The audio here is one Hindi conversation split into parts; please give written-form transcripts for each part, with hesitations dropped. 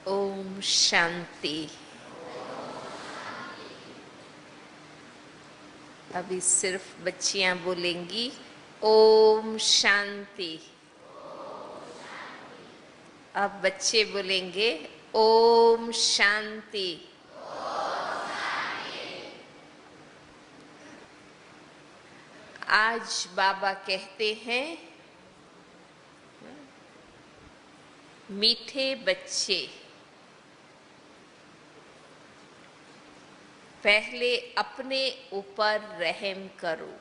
ओम शांति। अभी सिर्फ बच्चियां बोलेंगी ओम शांति। अब बच्चे बोलेंगे ओम शांति। आज बाबा कहते हैं, मीठे बच्चे, पहले अपने ऊपर रहम करो।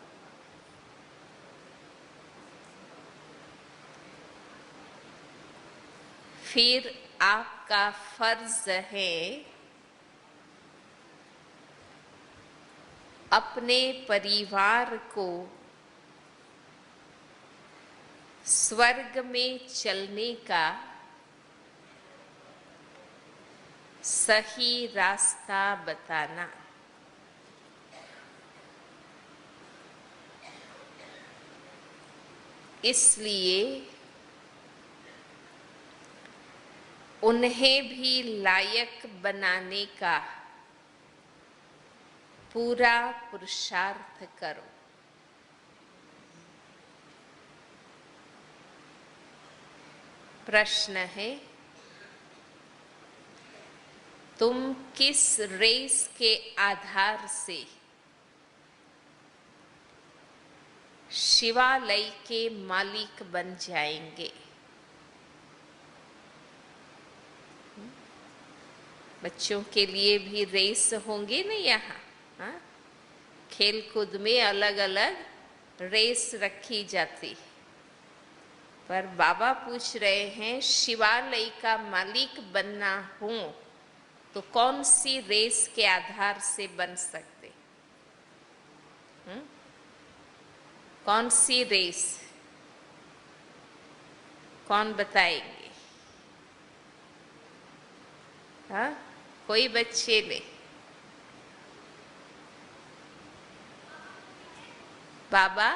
फिर आपका फर्ज है अपने परिवार को स्वर्ग में चलने का सही रास्ता बताना। इसलिए उन्हें भी लायक बनाने का पूरा पुरुषार्थ करो। प्रश्न है, तुम किस रेस के आधार से शिवालय के मालिक बन जाएंगे? बच्चों के लिए भी रेस होंगे ना यहाँ। हाँ? खेल कूद में अलग अलग रेस रखी जाती, पर बाबा पूछ रहे हैं शिवालय का मालिक बनना हो तो कौन सी रेस के आधार से बन सकते? कौन सी रेस? कौन बताएंगे? हाँ, कोई बच्चे ले। बाबा,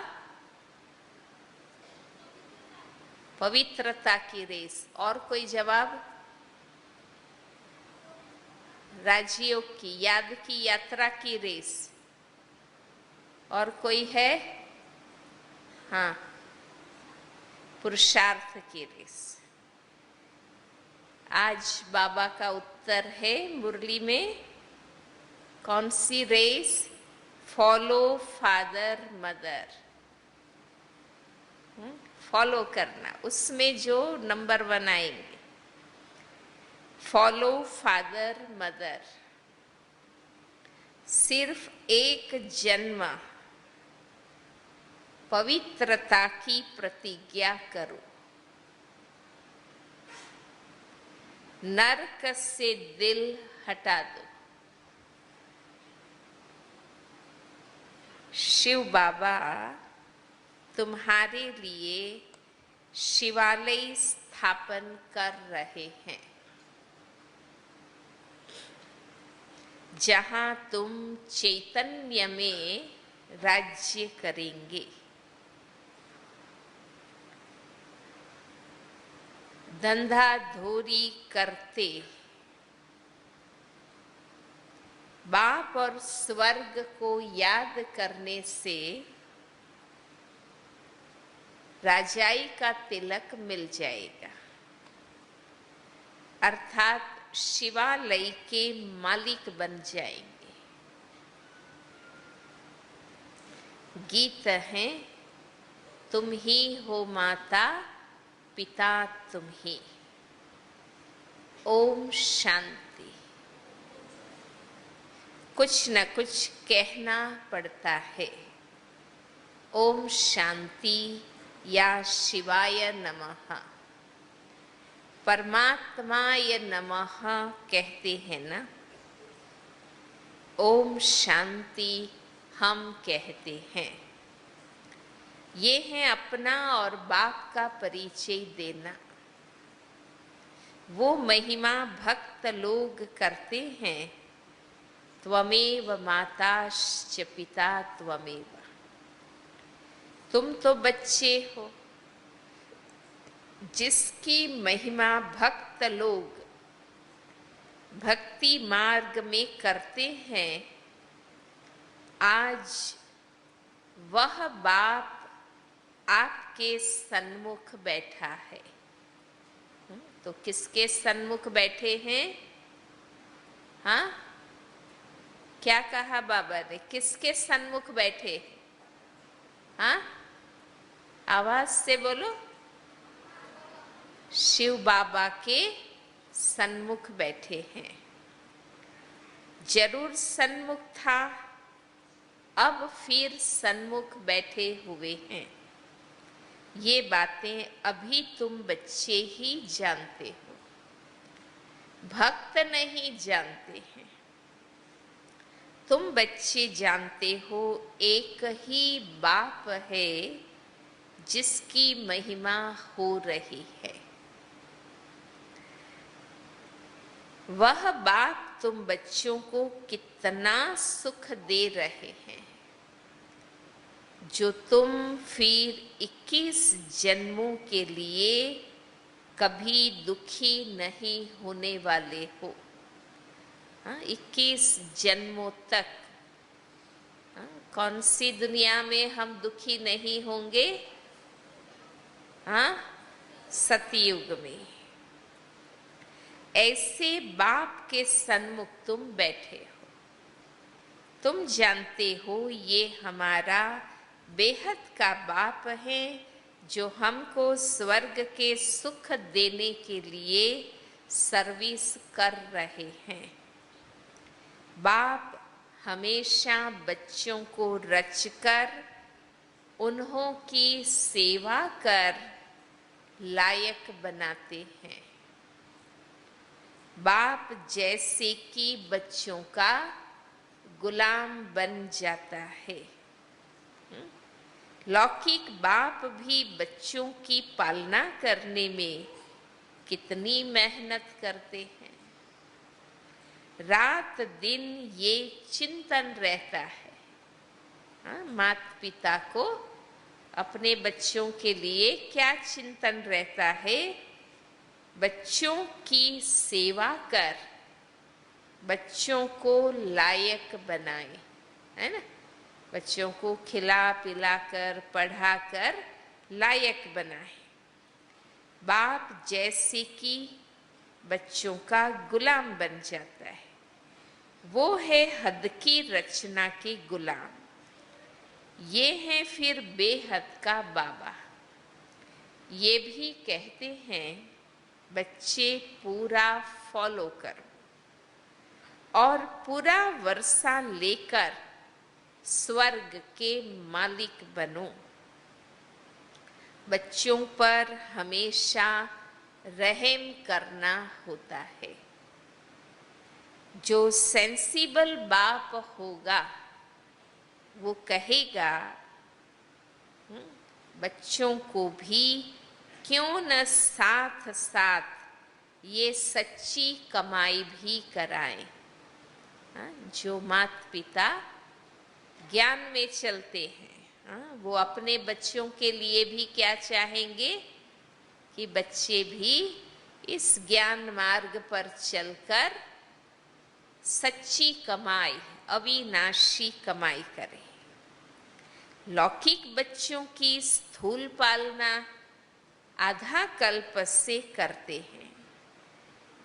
पवित्रता की रेस। और कोई जवाब? राजयोग की, याद की यात्रा की रेस। और कोई है? हाँ, पुरुषार्थ की रेस। आज बाबा का उत्तर है मुरली में, कौन सी race? Follow father mother. Follow करना, उसमें जो नंबर 1 आएंगे, फॉलो फादर मदर। सिर्फ एक जन्म पवित्रता की प्रतिज्ञा करो। नरक से दिल हटा दो। शिव बाबा तुम्हारे लिए शिवालय स्थापन कर रहे हैं, जहां तुम चैतन्य में राज्य करेंगे। धंधाधोरी करते बाप और स्वर्ग को याद करने से राजाई का तिलक मिल जाएगा, अर्थात शिवालय के मालिक बन जाएंगे। गीत है, तुम ही हो माता पिता तुम ही। ओम शांति। कुछ न कुछ कहना पड़ता है। ओम शांति या शिवाय नमः, परमात्माय नमः कहते हैं ना। ओम शांति हम कहते हैं। ये है अपना और बाप का परिचय देना। वो महिमा भक्त लोग करते हैं, त्वमेव माताश्च पिता त्वमेव। तुम तो बच्चे हो, जिसकी महिमा भक्त लोग भक्ति मार्ग में करते हैं, आज वह बाप आपके सन्मुख बैठा है। तो किसके सन्मुख बैठे हैं? हाँ, क्या कहा बाबा ने? किसके सन्मुख बैठे? हाँ, आवाज से बोलो। शिव बाबा के सन्मुख बैठे हैं। जरूर सन्मुख था, अब फिर सन्मुख बैठे हुए हैं। ये बातें अभी तुम बच्चे ही जानते हो, भक्त नहीं जानते हैं। तुम बच्चे जानते हो एक ही बाप है जिसकी महिमा हो रही है। वह बाप तुम बच्चों को कितना सुख दे रहे हैं, जो तुम फिर 21 जन्मों के लिए कभी दुखी नहीं होने वाले हो। 21 जन्मों तक। कौन सी दुनिया में हम दुखी नहीं होंगे? सतयुग में। ऐसे बाप के सन्मुख तुम बैठे हो। तुम जानते हो ये हमारा बेहद का बाप है, जो हमको स्वर्ग के सुख देने के लिए सर्विस कर रहे हैं। बाप हमेशा बच्चों को रचकर उन्हों की सेवा कर लायक बनाते हैं। बाप जैसे कि बच्चों का गुलाम बन जाता है। लौकिक बाप भी बच्चों की पालना करने में कितनी मेहनत करते हैं। रात दिन ये चिंतन रहता है। माता पिता को अपने बच्चों के लिए क्या चिंतन रहता है? बच्चों की सेवा कर बच्चों को लायक बनाए, है ना? बच्चों को खिला पिला कर पढ़ा कर लायक बनाए। बाप जैसे कि बच्चों का गुलाम बन जाता है, वो है हद की रचना के गुलाम। ये है फिर बेहद का बाबा। ये भी कहते हैं बच्चे पूरा फॉलो करो और पूरा वर्षा लेकर स्वर्ग के मालिक बनो। बच्चों पर हमेशा रहम करना होता है। जो सेंसिबल बाप होगा वो कहेगा बच्चों को भी क्यों न साथ साथ ये सच्ची कमाई भी कराएं। जो माता पिता ज्ञान में चलते हैं, वो अपने बच्चों के लिए भी क्या चाहेंगे कि बच्चे भी इस ज्ञान मार्ग पर चलकर सच्ची कमाई, अविनाशी कमाई करें। लौकिक बच्चों की स्थूल पालना आधा कल्प से करते हैं।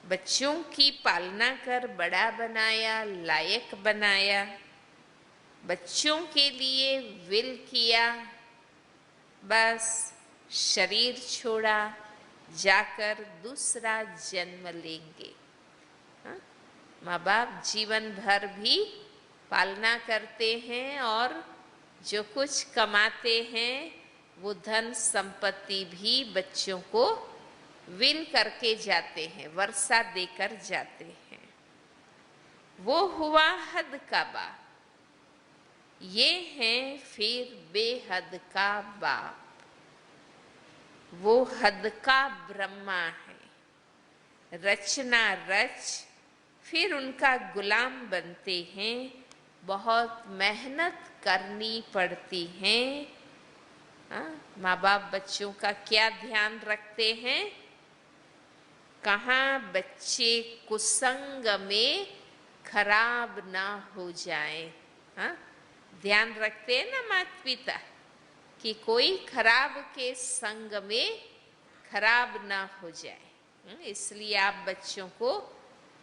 बच्चों की पालना कर बड़ा बनाया, लायक बनाया, बच्चों के लिए विल किया, बस शरीर छोड़ा, जाकर दूसरा जन्म लेंगे। माँ बाप जीवन भर भी पालना करते हैं और जो कुछ कमाते हैं वो धन संपत्ति भी बच्चों को विल करके जाते हैं, वर्षा देकर जाते हैं। वो हुआ हद का बाप। ये है फिर बेहद का बाप। वो हद का ब्रह्मा है। रचना रच फिर उनका गुलाम बनते हैं। बहुत मेहनत करनी पड़ती है। माँ बाप बच्चों का क्या ध्यान रखते हैं? कहाँ बच्चे कुसंग में खराब ना हो जाए। हाँ, ध्यान रखते हैं ना माता पिता कि कोई खराब के संग में खराब ना हो जाए। इसलिए आप बच्चों को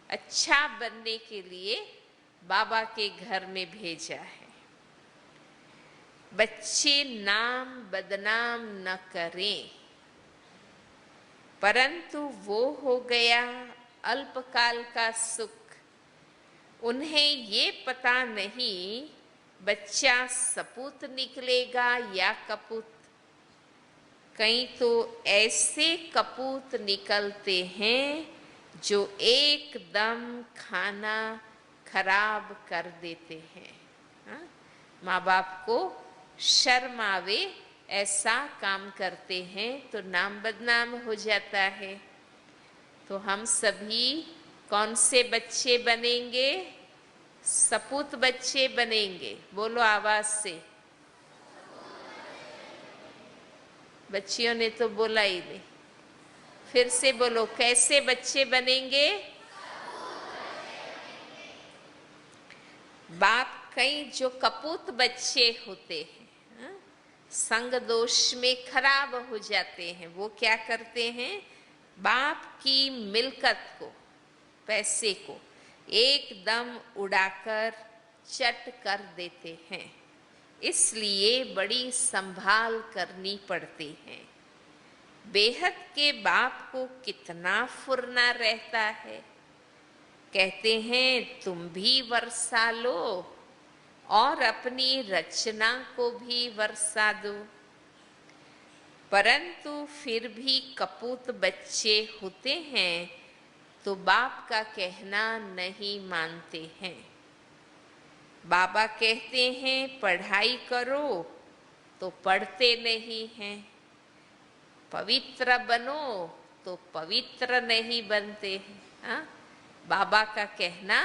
अच्छा बनने के लिए बाबा के घर में भेजा है। बच्चे नाम बदनाम न करें, परंतु वो हो गया अल्पकाल का सुख। उन्हें ये पता नहीं बच्चा सपूत निकलेगा या कपूत। कई तो ऐसे कपूत निकलते हैं जो एकदम खाना खराब कर देते हैं। हाँ? माँ बाप को शर्म आवे ऐसा काम करते हैं तो नाम बदनाम हो जाता है। तो हम सभी कौन से बच्चे बनेंगे? सपूत बच्चे बनेंगे। बोलो आवाज से। बच्चियों ने तो बोला ही नहीं, फिर से बोलो, कैसे बच्चे बनेंगे? बाप कई जो कपूत बच्चे होते हैं, संग दोष में खराब हो जाते हैं, वो क्या करते हैं? बाप की मिल्कत को, पैसे को एकदम उड़ाकर चट कर देते हैं। इसलिए बड़ी संभाल करनी पड़ती है। बेहद के बाप को कितना फुरना रहता है। कहते हैं तुम भी वर्षा लो और अपनी रचना को भी वर्षा दो, परंतु फिर भी कपूत बच्चे होते हैं तो बाप का कहना नहीं मानते हैं। बाबा कहते हैं पढ़ाई करो तो पढ़ते नहीं हैं, पवित्र बनो तो पवित्र नहीं बनते हैं। हाँ? बाबा का कहना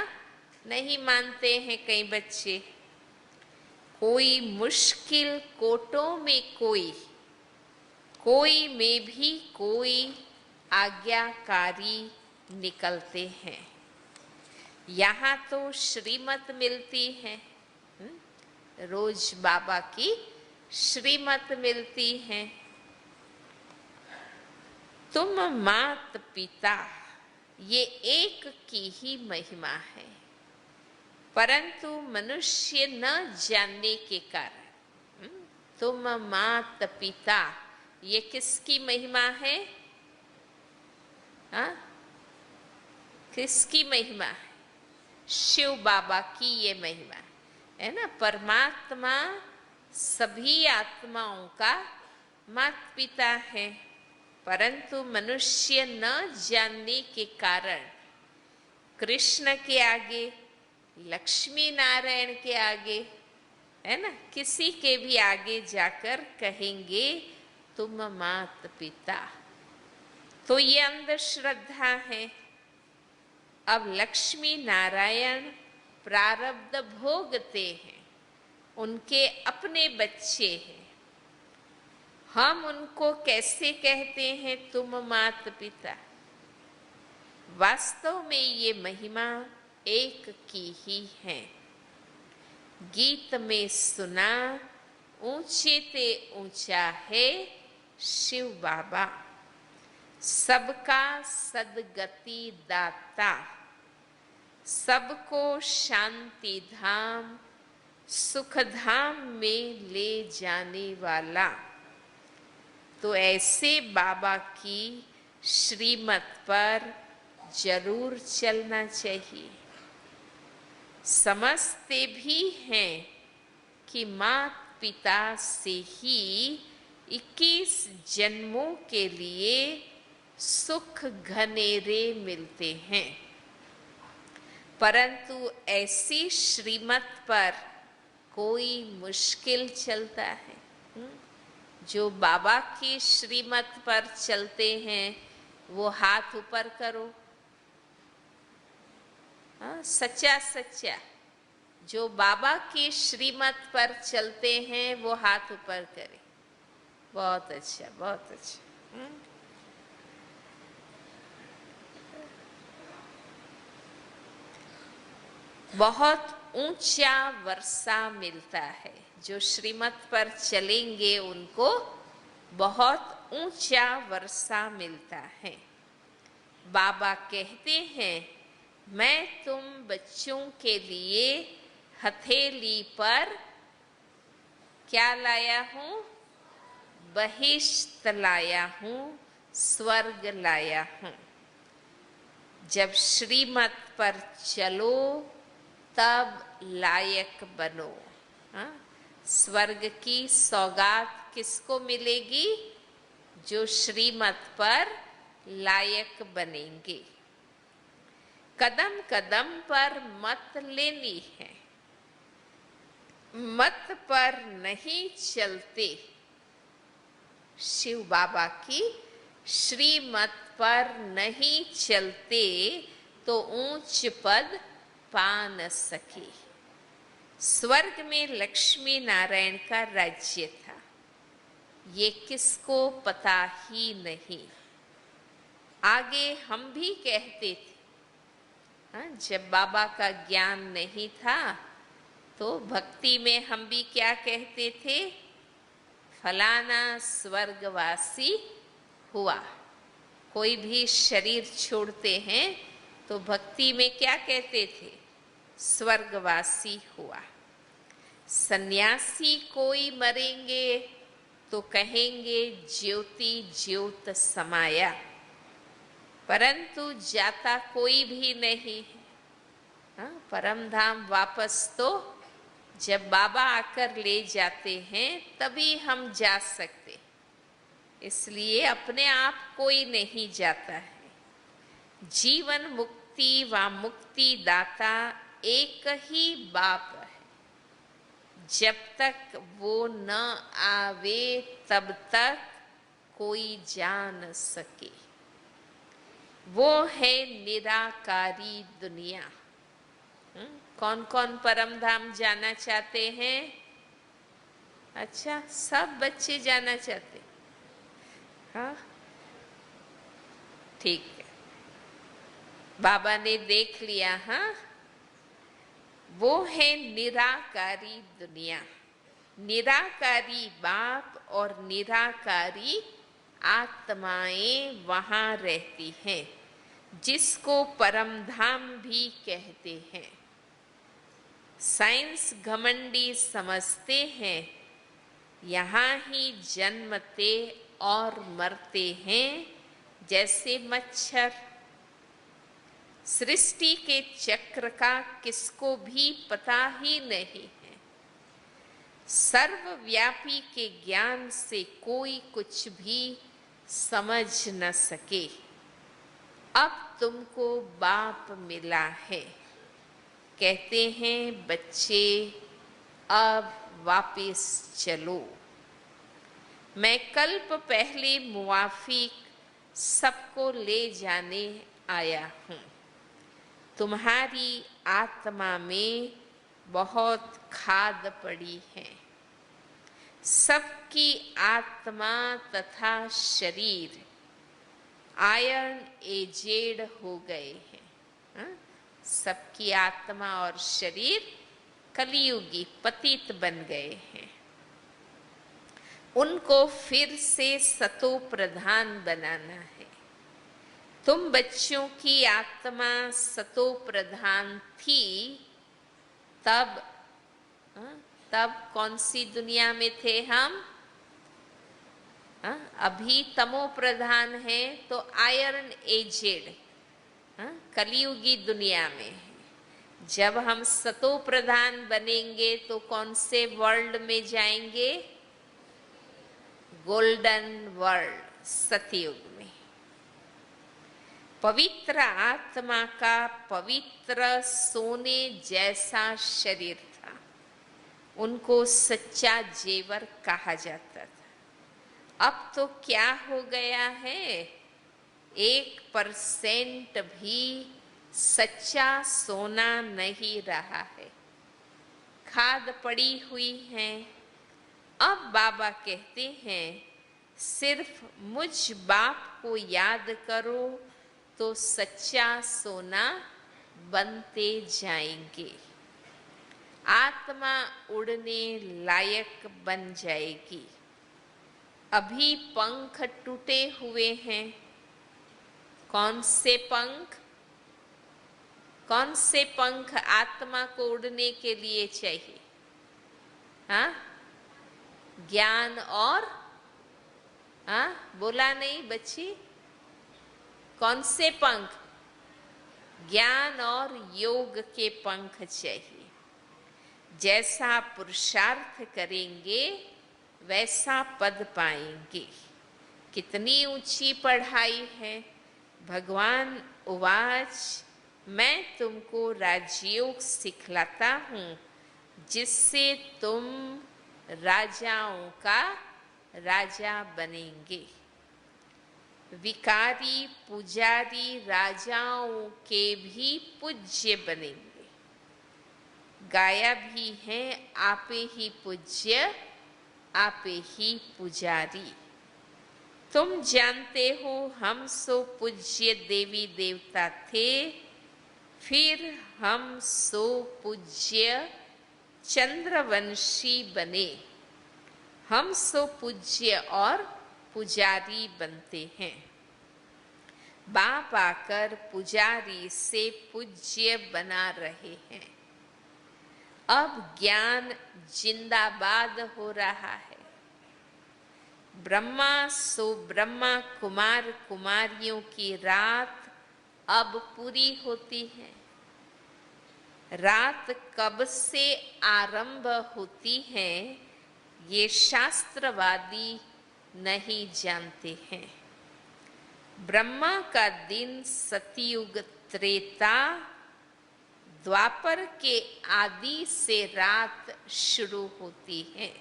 नहीं मानते हैं कई बच्चे। कोई मुश्किल कोटों में कोई में भी कोई आज्ञाकारी निकलते हैं। यहाँ तो श्रीमत मिलती है, रोज बाबा की श्रीमत मिलती है। तुम मात पिता, ये एक की ही महिमा है, परंतु मनुष्य न जानने के कारण तुम मात पिता, ये किसकी महिमा है? हाँ? किसकी महिमा है? शिव बाबा की ये महिमा है ना। परमात्मा सभी आत्माओं का माता पिता है, परंतु मनुष्य न जानने के कारण कृष्ण के आगे, लक्ष्मी नारायण के आगे, है ना, किसी के भी आगे जाकर कहेंगे तुम माता पिता। तो ये अंधश्रद्धा है। अब लक्ष्मी नारायण प्रारब्ध भोगते हैं, उनके अपने बच्चे हैं। हम उनको कैसे कहते हैं तुम माता पिता? वास्तव में ये महिमा एक की ही है। गीत में सुना ऊंचे ते ऊंचा है शिव बाबा, सबका सदगति दाता, सबको शांति धाम सुख धाम में ले जाने वाला। तो ऐसे बाबा की श्रीमत पर जरूर चलना चाहिए। समझते भी हैं कि माता पिता से ही 21 जन्मों के लिए सुख घनेरे मिलते हैं, परंतु ऐसी श्रीमत पर कोई मुश्किल चलता है। जो बाबा की श्रीमत पर चलते हैं वो हाथ ऊपर करो। सच्चा सच्चा जो बाबा की श्रीमत पर चलते हैं वो हाथ ऊपर करें। बहुत अच्छा, बहुत अच्छा। बहुत ऊंचा वर्षा मिलता है। जो श्रीमत पर चलेंगे उनको बहुत ऊंचा वर्षा मिलता है। बाबा कहते हैं, मैं तुम बच्चों के लिए हथेली पर क्या लाया हूँ? बहिष्ठ लाया हूँ, स्वर्ग लाया हूँ। जब श्रीमत पर चलो तब लायक बनो। हाँ? स्वर्ग की सौगात किसको मिलेगी? जो श्रीमत पर लायक बनेंगे। कदम कदम पर मत लेनी है, मत पर नहीं चलते। शिव बाबा की श्रीमत पर नहीं चलते तो ऊंच पद पा न सके। स्वर्ग में लक्ष्मी नारायण का राज्य था, ये किसको पता ही नहीं। आगे हम भी कहते थे, हाँ, जब बाबा का ज्ञान नहीं था तो भक्ति में हम भी क्या कहते थे? फलाना स्वर्गवासी हुआ। कोई भी शरीर छोड़ते हैं तो भक्ति में क्या कहते थे? स्वर्गवासी हुआ। सन्यासी कोई मरेंगे तो कहेंगे ज्योति ज्योत समाया, परंतु जाता कोई भी नहीं है। हाँ, परम धाम वापस तो जब बाबा आकर ले जाते हैं तभी हम जा सकते, इसलिए अपने आप कोई नहीं जाता है। जीवन मुक्ति व मुक्ति दाता एक ही बाप है। जब तक वो न आवे तब तक कोई जा न सके। वो है निराकारी दुनिया। कौन कौन परम धाम जाना चाहते हैं? अच्छा, सब बच्चे जाना चाहते। हाँ, ठीक है, बाबा ने देख लिया। हाँ, वो है निराकारी दुनिया। निराकारी बाप और निराकारी आत्माएं वहां रहती हैं, जिसको परम धाम भी कहते हैं। साइंस घमंडी समझते हैं यहाँ ही जन्मते और मरते हैं जैसे मच्छर। सृष्टि के चक्र का किसको भी पता ही नहीं है। सर्वव्यापी के ज्ञान से कोई कुछ भी समझ न सके। अब तुमको बाप मिला है, कहते हैं बच्चे अब वापस चलो। मैं कल्प पहले मुआफिक सबको ले जाने आया हूँ। तुम्हारी आत्मा में बहुत खाद पड़ी है। सबकी आत्मा तथा शरीर आयरन एजेड हो गए हैं। सबकी आत्मा और शरीर कलियुगी पतित बन गए हैं। उनको फिर से सतो प्रधान बनाना है। तुम बच्चों की आत्मा सतो प्रधान थी तब कौन सी दुनिया में थे हम? अभी तमो प्रधान है तो आयरन एजेड कलियुगी दुनिया में है। जब हम सतो प्रधान बनेंगे तो कौन से वर्ल्ड में जाएंगे? गोल्डन वर्ल्ड, सतयुग में। पवित्र आत्मा का पवित्र सोने जैसा शरीर था, उनको सच्चा जेवर कहा जाता था। अब तो क्या हो गया है? 1% भी सच्चा सोना नहीं रहा है, खाद पड़ी हुई है। अब बाबा कहते हैं सिर्फ मुझ बाप को याद करो तो सच्चा सोना बनते जाएंगे। आत्मा उड़ने लायक बन जाएगी। अभी पंख टूटे हुए हैं। कौन से पंख? कौन से पंख आत्मा को उड़ने के लिए चाहिए? हाँ, ज्ञान और हाँ, बोला नहीं बच्ची? कौन से पंख? ज्ञान और योग के पंख चाहिए। जैसा पुरुषार्थ करेंगे वैसा पद पाएंगे। कितनी ऊंची पढ़ाई है। भगवान उवाच, मैं तुमको राजयोग सिखलाता हूँ जिससे तुम राजाओं का राजा बनेंगे। विकारी पुजारी राजाओं के भी पूज्य बनेंगे। गाया भी है, आपे ही पूज्य आपे ही पुजारी। तुम जानते हो हम सो पूज्य देवी देवता थे, फिर हम सो पूज्य चंद्रवंशी बने। हम सो पूज्य और पुजारी बनते हैं। बाप आकर पुजारी से पूज्य बना रहे हैं। अब ज्ञान जिंदाबाद हो रहा है। ब्रह्मा सो ब्रह्मा कुमार कुमारियों की रात अब पूरी होती है। रात कब से आरंभ होती है ये शास्त्रवादी नहीं जानते हैं। ब्रह्मा का दिन सतयुग, त्रेता, द्वापर के आदि से रात शुरू होती है।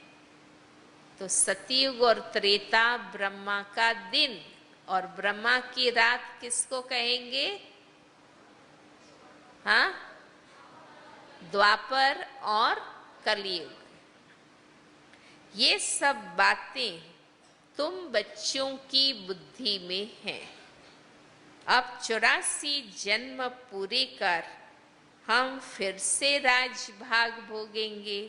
तो सतयुग और त्रेता ब्रह्मा का दिन और ब्रह्मा की रात किसको कहेंगे? हाँ, द्वापर और कलयुग। ये सब बातें तुम बच्चों की बुद्धि में हैं। अब 84 जन्म पूरे कर हम फिर से राजभाग भोगेंगे।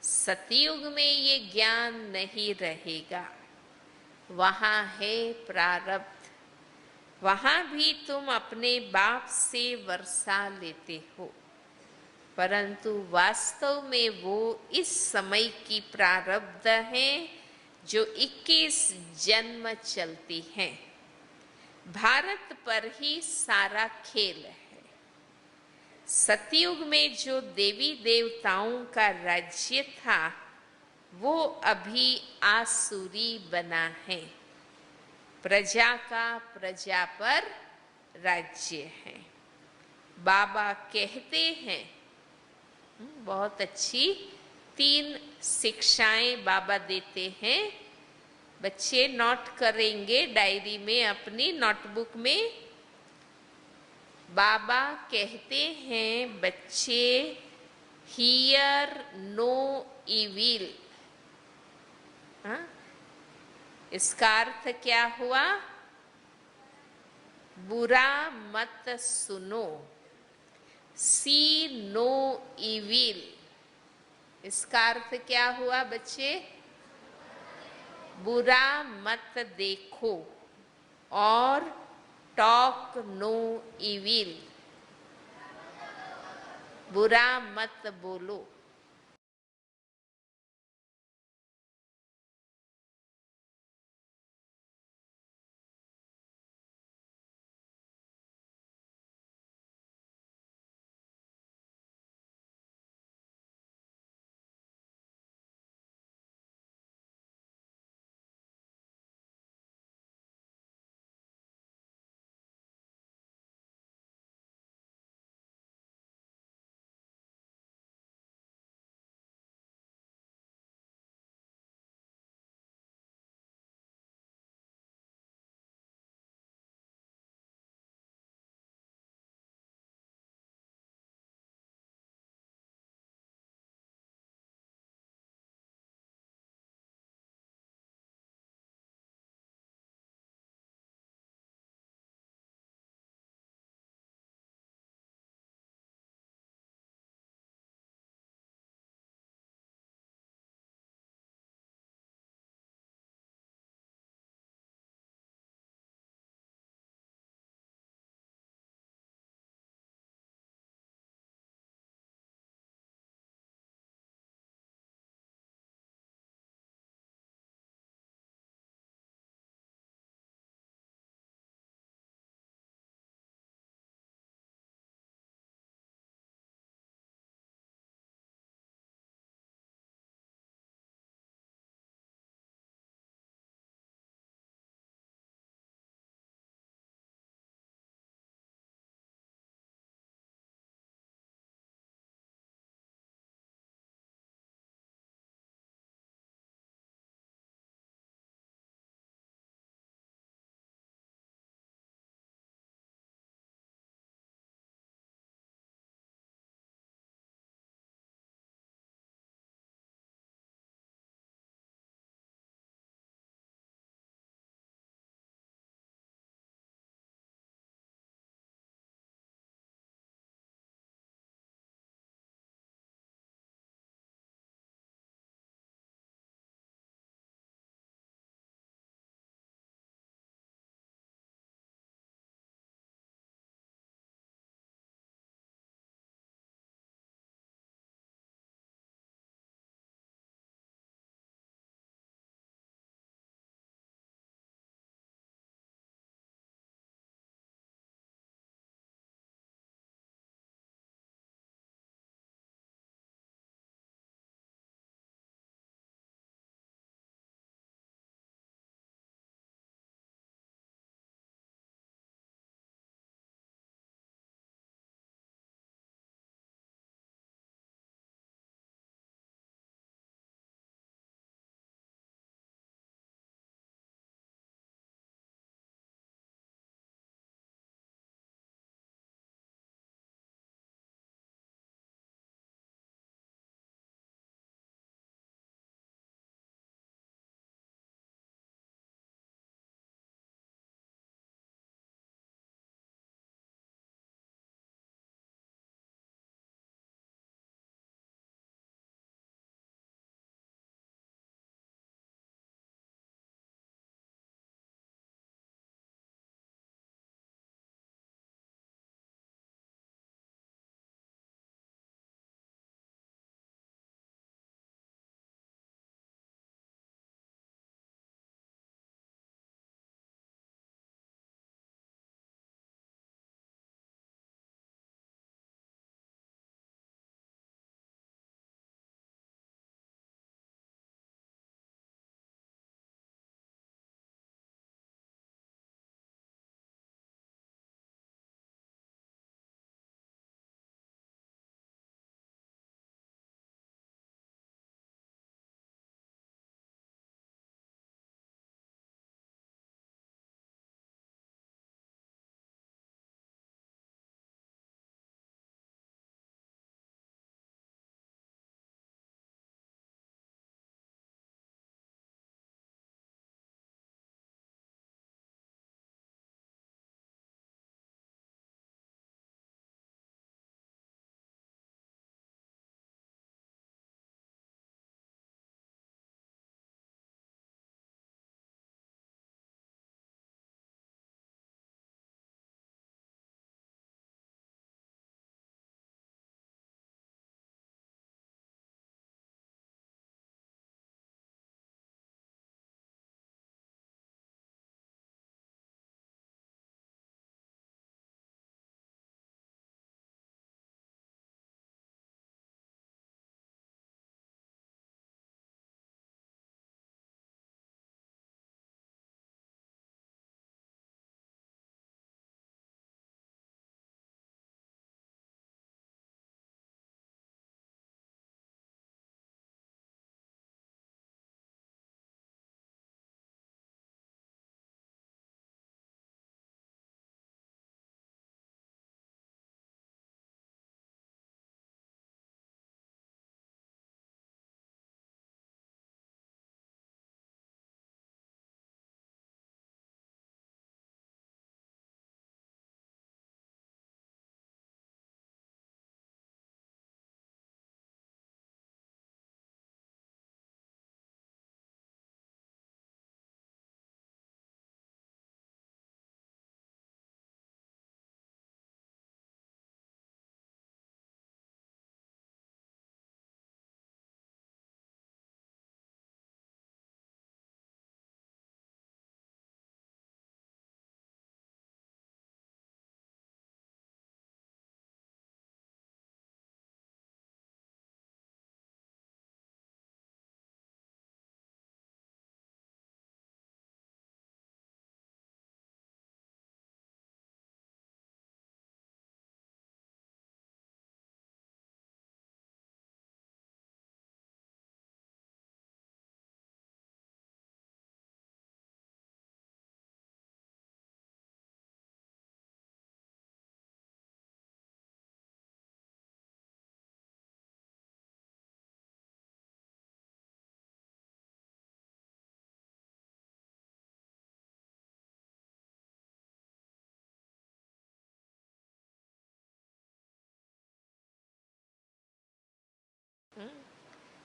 सतयुग में ये ज्ञान नहीं रहेगा। वहाँ है प्रारब्ध। वहाँ भी तुम अपने बाप से वर्षा लेते हो, परंतु वास्तव में वो इस समय की प्रारब्ध है जो 21 जन्म चलती हैं। भारत पर ही सारा खेल है। सतयुग में जो देवी देवताओं का राज्य था वो अभी आसुरी बना है। प्रजा का प्रजा पर राज्य है। बाबा कहते हैं, बहुत अच्छी 3 शिक्षाएं बाबा देते हैं। बच्चे नोट करेंगे डायरी में, अपनी नोटबुक में। बाबा कहते हैं बच्चे, हियर नो इविल। हाँ, इसका अर्थ क्या हुआ? बुरा मत सुनो। सी नो इविल, इसका अर्थ क्या हुआ बच्चे? बुरा मत देखो। और टॉक नो इविल, बुरा मत बोलो।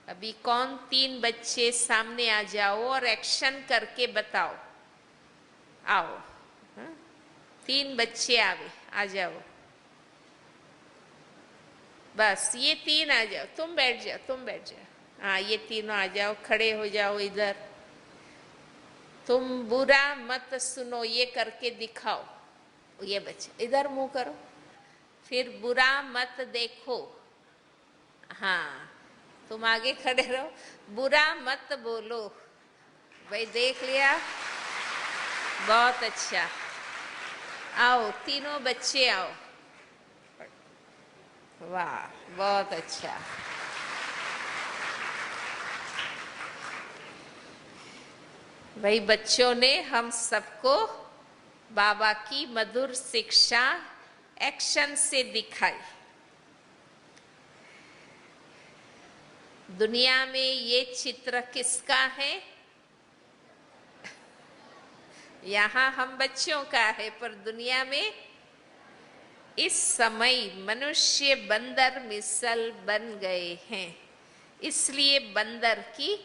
अभी कौन 3 बच्चे सामने आ जाओ और एक्शन करके बताओ। आओ, 3 बच्चे आ जाओ। बस ये 3 आ जाओ, तुम बैठ जाओ, तुम बैठ जाओ। हाँ, ये तीनों आ जाओ, खड़े हो जाओ इधर। तुम बुरा मत सुनो, ये करके दिखाओ। ये बच्चे इधर मुंह करो, फिर बुरा मत देखो। हाँ, तुम आगे खड़े रहो, बुरा मत बोलो। भाई देख लिया, बहुत अच्छा। आओ तीनों बच्चे आओ। वाह, बहुत अच्छा। भाई बच्चों ने हम सबको बाबा की मधुर शिक्षा एक्शन से दिखाई। दुनिया में ये चित्र किसका है? यहाँ हम बच्चों का है, पर दुनिया में इस समय मनुष्य बंदर मिसल बन गए हैं, इसलिए बंदर की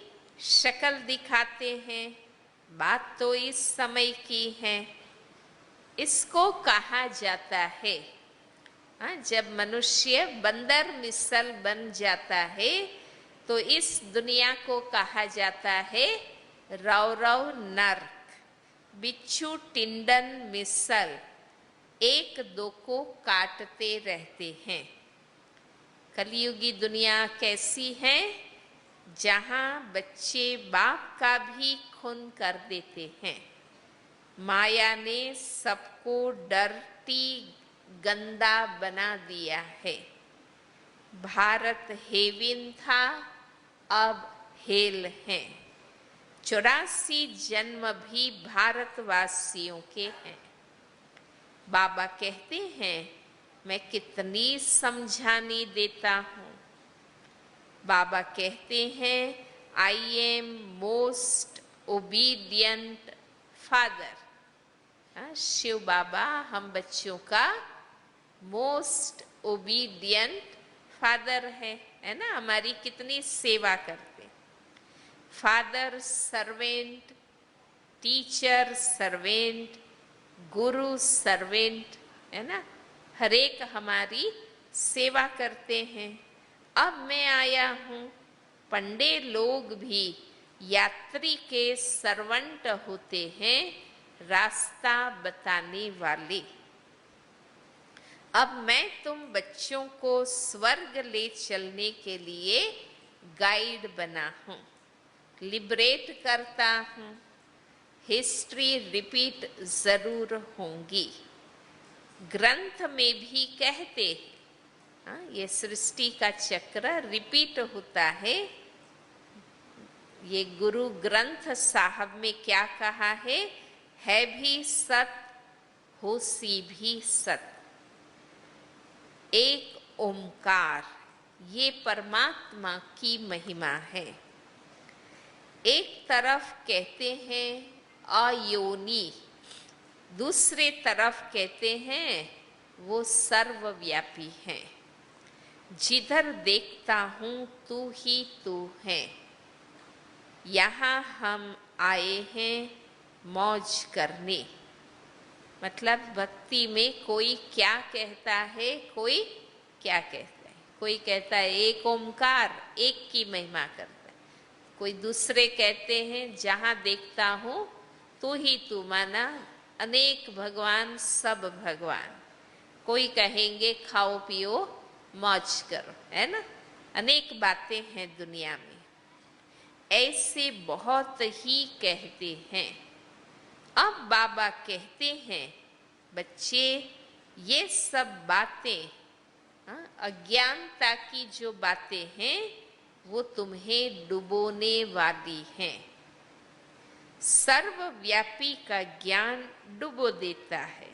शक्ल दिखाते हैं। बात तो इस समय की है। इसको कहा जाता है, जब मनुष्य बंदर मिसल बन जाता है तो इस दुनिया को कहा जाता है रव रव नर्क। बिच्छू टिंडन मिसल एक दो को काटते रहते हैं। कलयुगी दुनिया कैसी है? जहां बच्चे बाप का भी खून कर देते हैं। माया ने सबको डरती गंदा बना दिया है। भारत हेविन था, अब हेल है। 84 जन्म भी भारतवासियों के हैं। बाबा कहते हैं, मैं कितनी समझानी देता हूँ। बाबा कहते हैं, I am most obedient father. Shiv Baba हम बच्चों का मोस्ट ओबीडियंट फादर है ना। हमारी कितनी सेवा करते। फादर सर्वेंट, टीचर सर्वेंट, गुरु सर्वेंट, है ना। हर एक हमारी सेवा करते हैं। अब मैं आया हूँ, पंडे लोग भी यात्री के सर्वेंट होते हैं, रास्ता बताने वाले। अब मैं तुम बच्चों को स्वर्ग ले चलने के लिए गाइड बना हूँ, लिबरेट करता हूँ। हिस्ट्री रिपीट जरूर होंगी। ग्रंथ में भी कहते हैं, ये सृष्टि का चक्र रिपीट होता है। ये गुरु ग्रंथ साहब में क्या कहा है भी सत, हो सी भी सत। एक ओमकार, ये परमात्मा की महिमा है। एक तरफ कहते हैं अयोनि, दूसरे तरफ कहते हैं वो सर्वव्यापी है। जिधर देखता हूँ तू ही तू है। यहाँ हम आए हैं मौज करने। मतलब भक्ति में कोई क्या कहता है, कोई क्या कहता है। कोई कहता है एक ओमकार, एक की महिमा करता है। कोई दूसरे कहते हैं जहाँ देखता हूँ तू ही तू, माना अनेक भगवान सब भगवान। कोई कहेंगे खाओ पियो मौज करो, है ना। अनेक बातें हैं दुनिया में, ऐसे बहुत ही कहते हैं। अब बाबा कहते हैं, बच्चे ये सब बातें, अज्ञानता की जो बातें हैं वो तुम्हें डुबोने वाली हैं। सर्वव्यापी का ज्ञान डुबो देता है।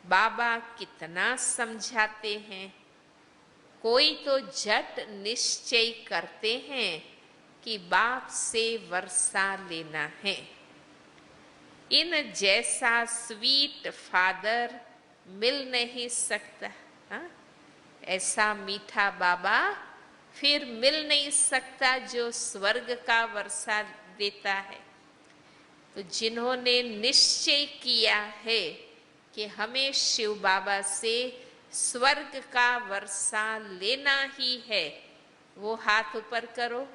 बाबा कितना समझाते हैं। कोई तो झट निश्चय करते हैं कि बाप से वर्षा लेना है। इन जैसा स्वीट फादर मिल नहीं सकता। ऐसा मीठा बाबा फिर मिल नहीं सकता जो स्वर्ग का वर्षा देता है। तो जिन्होंने निश्चय किया है कि हमें शिव बाबा से स्वर्ग का वर्षा लेना ही है, वो हाथ ऊपर करो।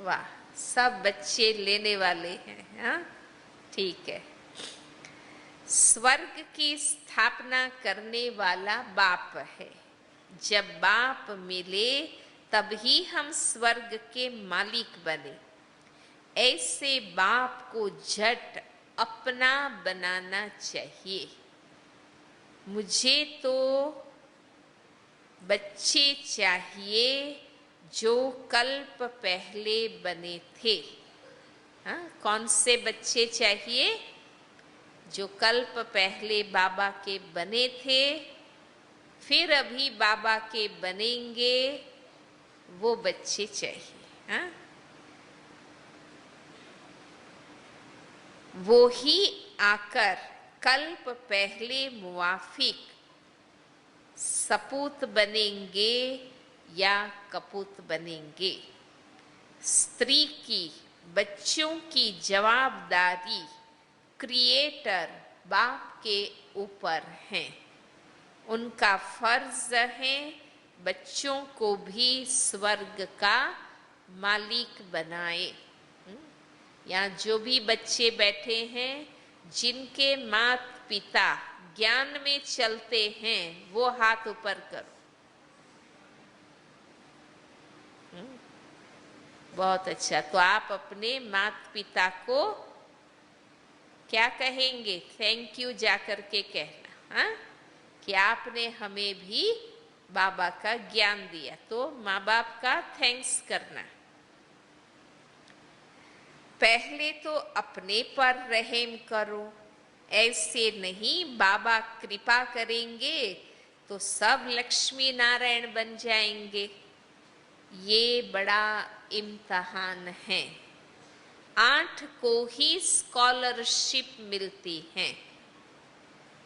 वाह, सब बच्चे लेने वाले हैं। हाँ, ठीक है। स्वर्ग की स्थापना करने वाला बाप है। जब बाप मिले तभी हम स्वर्ग के मालिक बने। ऐसे बाप को झट अपना बनाना चाहिए। मुझे तो बच्चे चाहिए जो कल्प पहले बने थे। हाँ, कौन से बच्चे चाहिए? जो कल्प पहले बाबा के बने थे, फिर अभी बाबा के बनेंगे, वो बच्चे चाहिए। हाँ, वो ही आकर कल्प पहले मुवाफिक सपूत बनेंगे या कपूत बनेंगे। स्त्री की बच्चों की जवाबदारी क्रिएटर बाप के ऊपर है। उनका फर्ज है बच्चों को भी स्वर्ग का मालिक बनाए। यहाँ जो भी बच्चे बैठे हैं, जिनके माता पिता ज्ञान में चलते हैं, वो हाथ ऊपर करो। बहुत अच्छा। तो आप अपने माता पिता को क्या कहेंगे? थैंक यू जाकर के कहना। हाँ, कि आपने हमें भी बाबा का ज्ञान दिया, तो माँ बाप का थैंक्स करना। पहले तो अपने पर रहम करो। ऐसे नहीं, बाबा कृपा करेंगे तो सब लक्ष्मी नारायण बन जाएंगे। ये बड़ा इम्तहान है। 8 को ही स्कॉलरशिप मिलती है,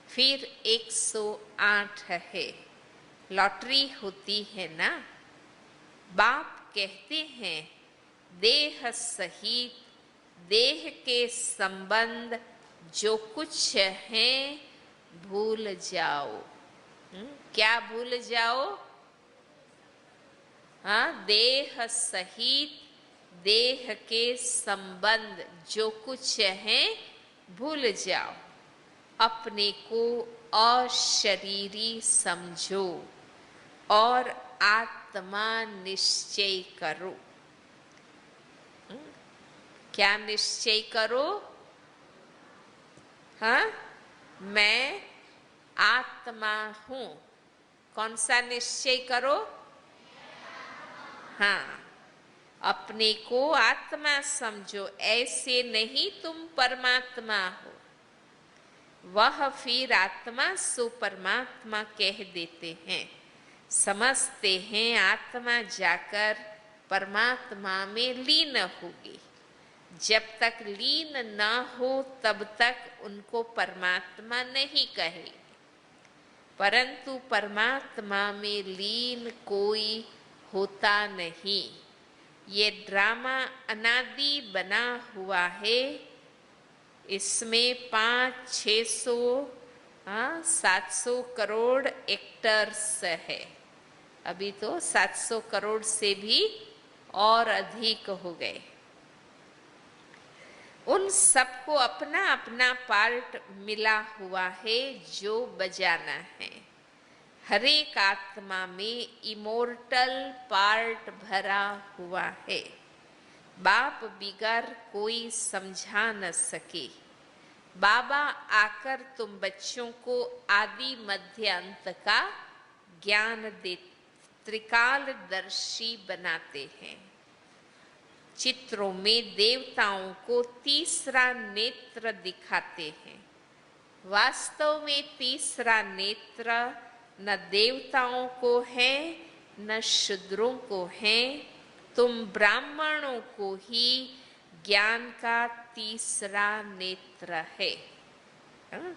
फिर 108 है। लॉटरी होती है ना। बाप कहते हैं देह सहित देह के संबंध जो कुछ है भूल जाओ। क्या भूल जाओ? हाँ, देह सहित देह के संबंध जो कुछ है भूल जाओ। अपने को अशरीरी समझो और आत्मा निश्चय करो। क्या निश्चय करो? हाँ, मैं आत्मा हूं। कौन सा निश्चय करो? हाँ, अपने को आत्मा समझो। ऐसे नहीं तुम परमात्मा हो। वह फिर आत्मा सो परमात्मा कह देते हैं। समझते हैं आत्मा जाकर परमात्मा में लीन होगी। जब तक लीन न हो तब तक उनको परमात्मा नहीं कहेंगे। परंतु परमात्मा में लीन कोई होता नहीं। ये ड्रामा अनादि बना हुआ है। इसमें 500-600 700 करोड़ एक्टर्स है। अभी तो 700 करोड़ से भी और अधिक हो गए। उन सबको अपना अपना पार्ट मिला हुआ है जो बजाना है। हर एक आत्मा में इमोर्टल पार्ट भरा हुआ है। बाप बिगर कोई समझा न सके। बाबा आकर तुम बच्चों को आदि मध्य अंत का ज्ञान दे त्रिकालदर्शी बनाते हैं। चित्रों में देवताओं को तीसरा नेत्र दिखाते हैं। वास्तव में तीसरा नेत्र न देवताओं को है न शूद्रों को है। तुम ब्राह्मणों को ही ज्ञान का तीसरा नेत्र है।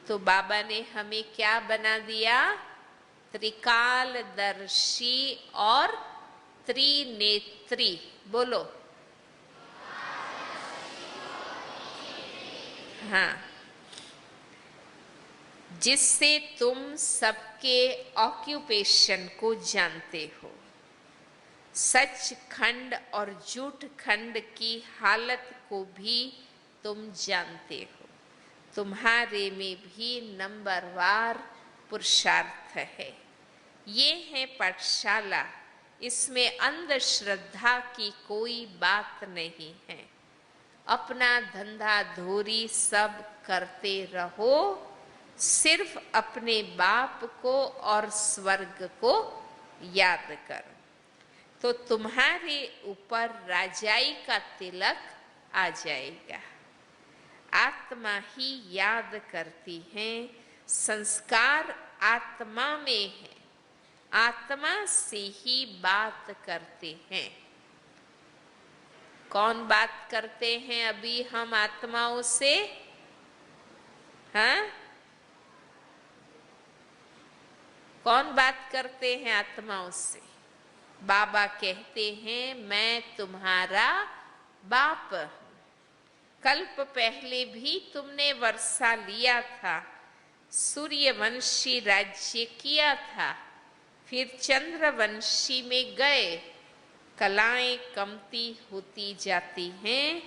तो बाबा ने हमें क्या बना दिया? त्रिकालदर्शी और त्रिनेत्री। बोलो। हाँ, जिससे तुम सबके ऑक्यूपेशन को जानते हो, सच खंड और झूठ खंड की हालत को भी तुम जानते हो। तुम्हारे में भी नंबरवार पुरुषार्थ है। ये है पाठशाला, इसमें अंधश्रद्धा की कोई बात नहीं है। अपना धंधा धोरी सब करते रहो, सिर्फ अपने बाप को और स्वर्ग को याद करो, तो तुम्हारे ऊपर राजाई का तिलक आ जाएगा। आत्मा ही याद करती है, संस्कार आत्मा में है, आत्मा से ही बात करते हैं। कौन बात करते हैं अभी हम आत्माओं से? हाँ, कौन बात करते हैं आत्माओं से? बाबा कहते हैं मैं तुम्हारा बाप हूं। कल्प पहले भी तुमने वर्षा लिया था, सूर्यवंशी राज्य किया था, फिर चंद्रवंशी में गए, कलाएं कमती होती जाती हैं,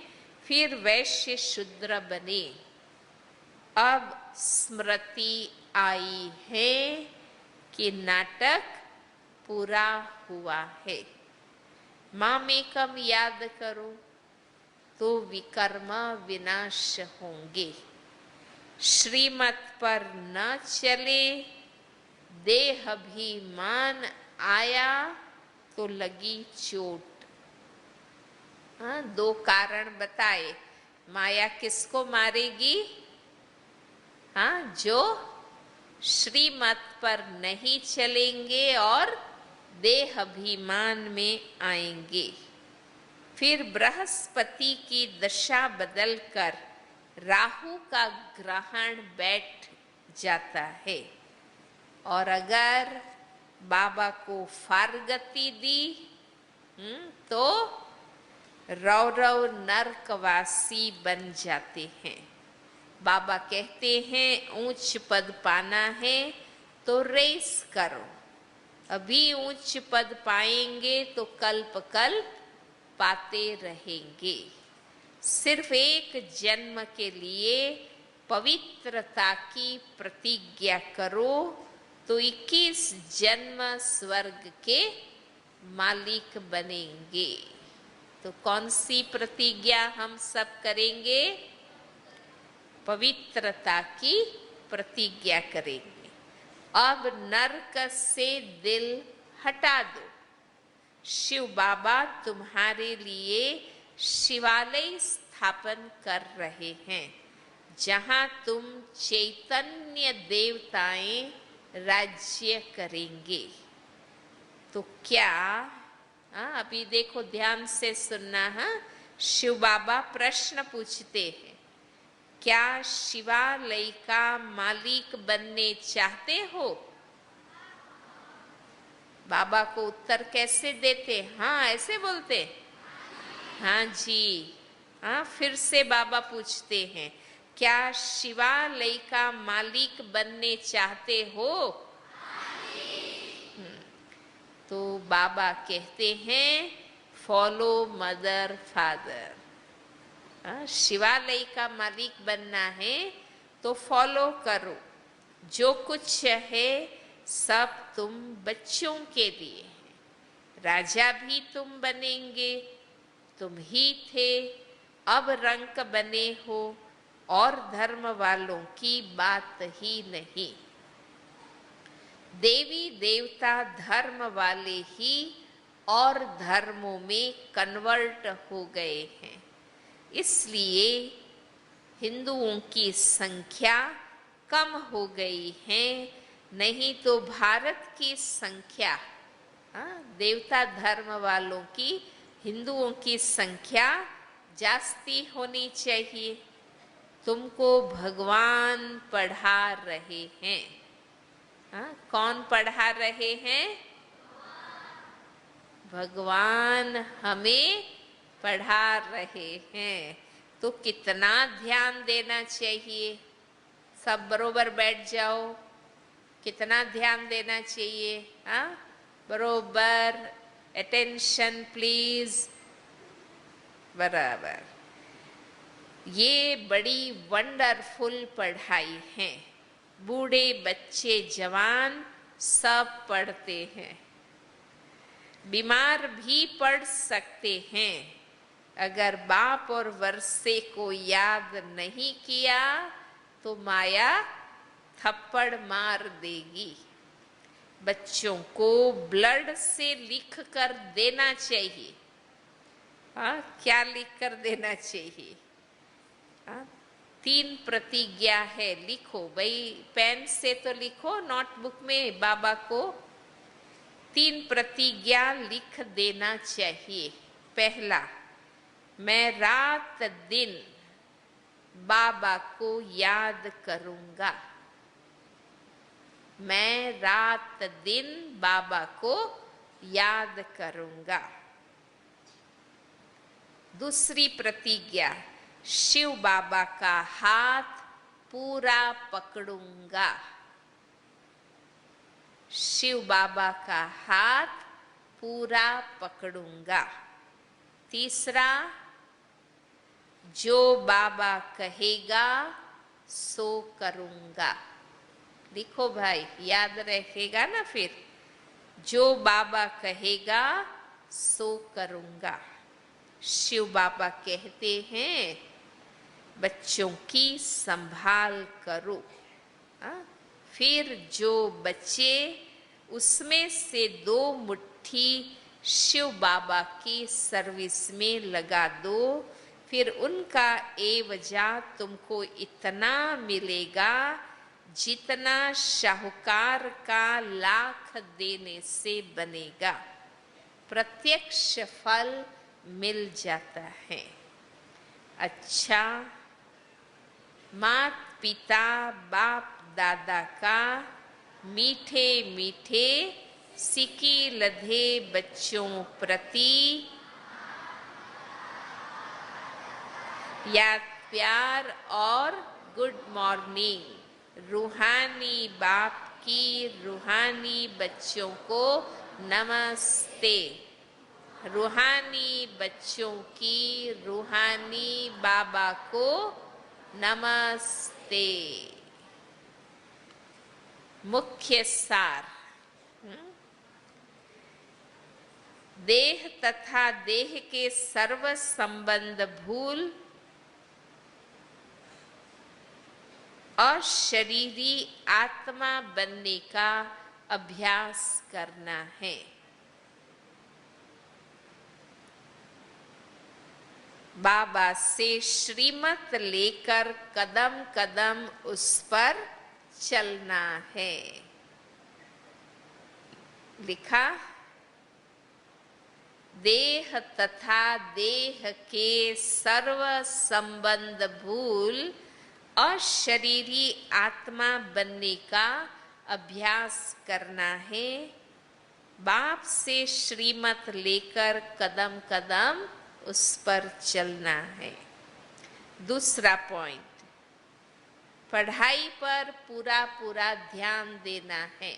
फिर वैश्य शूद्र बने। अब स्मृति आई है कि नाटक पूरा हुआ है। मामेकम याद करो तो विकर्म विनाश होंगे। श्रीमत पर न चले, देहाभिमान आया तो लगी चोट। हाँ, दो कारण बताए। माया किसको मारेगी? हाँ, जो श्रीमत पर नहीं चलेंगे और देहाभिमान में आएंगे। फिर बृहस्पति की दशा बदलकर राहु का ग्रहण बैठ जाता है, और अगर बाबा को फारगति दी तो रौरव नरकवासी बन जाते हैं। बाबा कहते हैं ऊंच पद पाना है तो रेस करो। अभी ऊंच पद पाएंगे तो कल्प कल्प पाते रहेंगे। सिर्फ एक जन्म के लिए पवित्रता की प्रतिज्ञा करो तो 21 जन्म स्वर्ग के मालिक बनेंगे। तो कौन सी प्रतिज्ञा हम सब करेंगे? पवित्रता की प्रतिज्ञा करेंगे। अब नरक से दिल हटा दो। शिव बाबा तुम्हारे लिए शिवालय स्थापन कर रहे हैं, जहां तुम चैतन्य देवताएं राज्य करेंगे। तो क्या अभी देखो, ध्यान से सुनना। हाँ, शिव बाबा प्रश्न पूछते हैं, क्या शिवालय का मालिक बनने चाहते हो? बाबा को उत्तर कैसे देते? हाँ, ऐसे बोलते। हाँ जी। हाँ, फिर से बाबा पूछते हैं, क्या शिवालय का मालिक बनने चाहते हो? तो बाबा कहते हैं फॉलो मदर फादर। शिवालय का मालिक बनना है तो फॉलो करो। जो कुछ है सब तुम बच्चों के लिए है। राजा भी तुम बनेंगे, तुम ही थे, अब रंक बने हो, और धर्म वालों की बात ही नहीं। देवी देवता धर्म वाले ही और धर्मों में कन्वर्ट हो गए हैं। इसलिए हिंदुओं की संख्या कम हो गई है, नहीं तो भारत की संख्या, देवता धर्म वालों की, हिंदुओं की संख्या जास्ती होनी चाहिए। तुमको भगवान पढ़ा रहे हैं। हाँ, कौन पढ़ा रहे हैं? भगवान हमें पढ़ा रहे हैं। तो कितना ध्यान देना चाहिए? सब बरोबर बैठ जाओ। कितना ध्यान देना चाहिए? हाँ, बरोबर, अटेंशन प्लीज। बराबर। ये बड़ी वंडरफुल पढ़ाई है। बूढ़े बच्चे जवान सब पढ़ते हैं। बीमार भी पढ़ सकते हैं। अगर बाप और वर्षे को याद नहीं किया तो माया थप्पड़ मार देगी। बच्चों को ब्लड से लिख कर देना चाहिए। हाँ, क्या लिख कर देना चाहिए? हाँ, 3 प्रतिज्ञा है, लिखो भाई, पेन से तो लिखो, नोटबुक में बाबा को 3 प्रतिज्ञा लिख देना चाहिए। पहला, मैं रात दिन बाबा को याद करूंगा। मैं रात दिन बाबा को याद करूंगा। दूसरी प्रतिज्ञा, शिव बाबा का हाथ पूरा पकड़ूंगा। शिव बाबा का हाथ पूरा पकड़ूंगा। तीसरा, जो बाबा कहेगा सो करूंगा। लिखो भाई, याद रखेगा ना फिर। जो बाबा कहेगा सो करूंगा। शिव बाबा कहते हैं बच्चों की संभाल करो। फिर जो बच्चे उसमें से 2 मुट्ठी शिव बाबा की सर्विस में लगा दो, फिर उनका एवजा तुमको इतना मिलेगा जितना शाहूकार का लाख देने से बनेगा। प्रत्यक्ष फल मिल जाता है। अच्छा, मात पिता बाप दादा का मीठे मीठे सिकी लधे बच्चों प्रति याद प्यार और गुड मॉर्निंग। रूहानी बाप की रूहानी बच्चों को नमस्ते। रूहानी बच्चों की रूहानी बाबा को नमस्ते। मुख्य सार, देह तथा देह के सर्व संबंध भूल अशरीरी आत्मा बनने का अभ्यास करना है। बाबा से श्रीमत लेकर कदम कदम उस पर चलना है। लिखा, देह तथा देह के सर्व संबंध भूल अशरीरी आत्मा बनने का अभ्यास करना है। बाप से श्रीमत लेकर कदम कदम उस पर चलना है। दूसरा पॉइंट, पढ़ाई पर पूरा पूरा ध्यान देना है।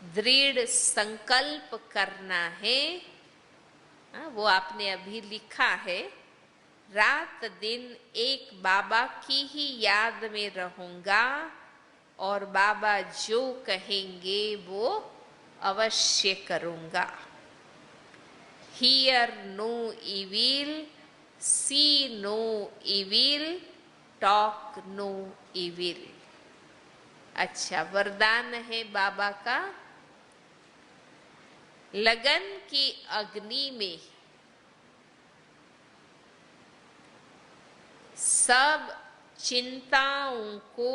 दृढ़ संकल्प करना है। वो आपने अभी लिखा है, रात दिन एक बाबा की ही याद में रहूंगा और बाबा जो कहेंगे वो अवश्य करूंगा। Hear no evil, see no evil, talk no evil। अच्छा, वरदान है बाबा का, लगन की अग्नि में सब चिंताओं को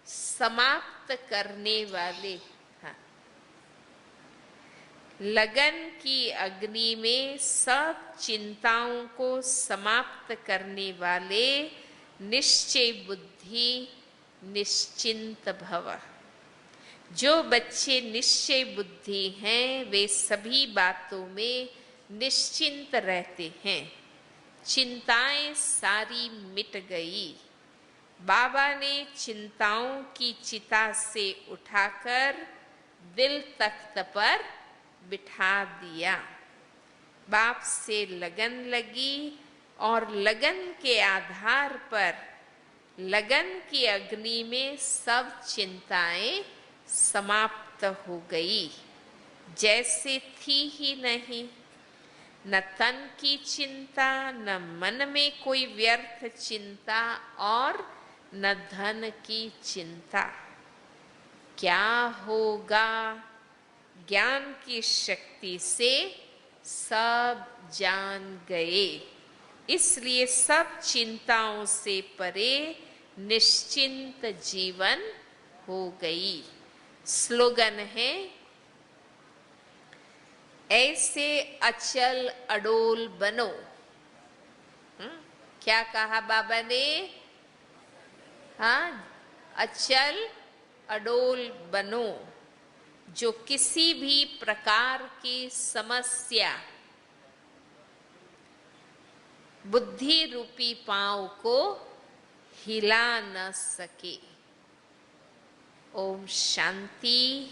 समाप्त करने वाले, हाँ, लगन की अग्नि में सब चिंताओं को समाप्त करने वाले निश्चय बुद्धि निश्चिंत भव। जो बच्चे निश्चय बुद्धि हैं वे सभी बातों में निश्चिंत रहते हैं। चिंताएं सारी मिट गई। बाबा ने चिंताओं की चिता से उठाकर दिल तख्त पर बिठा दिया। बाप से लगन लगी और लगन के आधार पर लगन की अग्नि में सब चिंताएं समाप्त हो गई, जैसे थी ही नहीं। न तन की चिंता, न मन में कोई व्यर्थ चिंता और न धन की चिंता। क्या होगा? ज्ञान की शक्ति से सब जान गए, इसलिए सब चिंताओं से परे निश्चिंत जीवन हो गई। स्लोगन है, ऐसे अचल अडोल बनो। क्या कहा बाबा ने? हाँ, अचल अडोल बनो, जो किसी भी प्रकार की समस्या बुद्धि रूपी पांव को हिला न सके। ओम शांति।